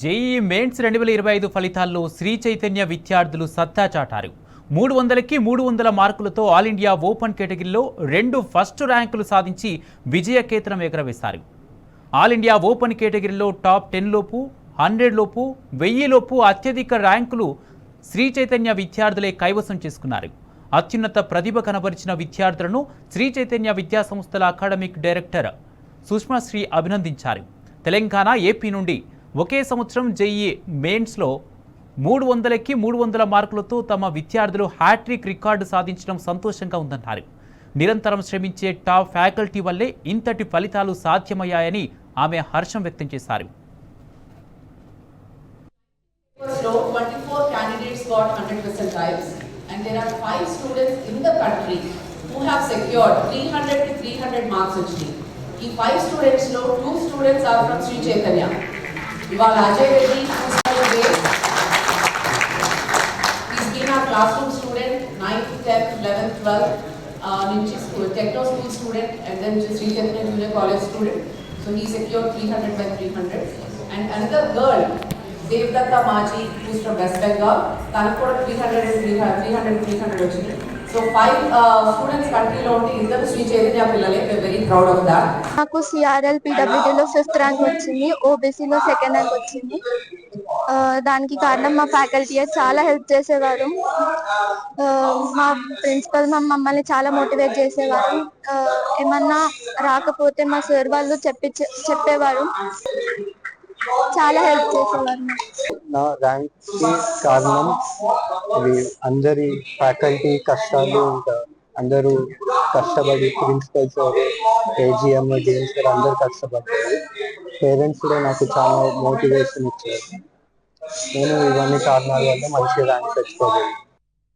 JEE mains 2025 ఫలితాల్లో శ్రీ చైతన్య విద్యార్థులు సత్తా చాటారు. 300కి 300 మార్కులతో ఆల్ ఇండియా ఓపెన్ కేటగిరీలో 2 ఫస్ట్ ర్యాంకులు సాధించి విజయకేతనం ఎగరవేశారు. ఆల్ ఇండియా ఓపెన్ కేటగిరీలో టాప్ 10 లోపు, 100 లోపు, 1000 లోపు అత్యధిక ర్యాంకులు శ్రీ చైతన్య విద్యార్థులే కైవసం చేసుకున్నారు. అత్యున్నత ప్రతిభ కనబరిచిన విద్యార్థులను శ్రీ చైతన్య విద్యా సంస్థల అకాడమిక్ డైరెక్టర్ సుష్మాశ్రీ అభినందించారు. తెలంగాణ, ఏపీ నుండి ఒకే సంవత్సరం జేఈఈ మెయిన్స్లో 300కి 300 మార్కులతో తమ విద్యార్థులు హ్యాట్రిక్ రికార్డు సాధించడం సంతోషంగా ఉందన్నారు. నిరంతరం శ్రమించే టాప్ ఫ్యాకల్టీ వల్లే ఇంతటి ఫలితాలు సాధ్యమయ్యాయని ఆమె హర్షం వ్యక్తం చేశారు. 24 candidates got 100% types, and there are 5 students in the country who have secured 300 to 300 marks actually. ఈ 5 students లో 2 students are from Sri Chaitanya. ఇవాళ Ajay Reddy he's been our classroom student 9th, 10th, 11th, 12th నుంచి techno school student and then Sri Chaitanya Junior College student. So he secured 300 by 300. And another girl, Devdatta Maji, who is from West Bengal, tanaku kuda 300 వచ్చింది. So 5 students country lo unni iddaru Sri Chaitanya pillale. We are very proud of that. నాకు CRL PWD లో 5th rank వచ్చింది, OBC లో 2nd rank వచ్చింది. దానికి కారణం మా faculty చాలా హెల్ప్ చేసేవారు. మా ప్రిన్సిపల్ మమ్మల్ని చాలా మోటివేట్ చేసేవారు. ఏమన్నా రాకపోతే మా సార్ వాళ్ళు చెప్పేవారు, చాలా హెల్ప్ చేసేవారు. నా ర్యాంక్ కి కారణం అందరి ఫ్యాకల్టీ కష్టాలు, ఇంకా అందరూ కష్టపడి principal sir, AGM, dean sir అందరు కష్టపడ్డారు. పేరెంట్స్ కూడా నాకు చాలా మోటివేషన్ ఇచ్చారు. నేను ఇవన్నీ కారణాల వల్ల మంచి ర్యాంక్ తెచ్చుకోగలను.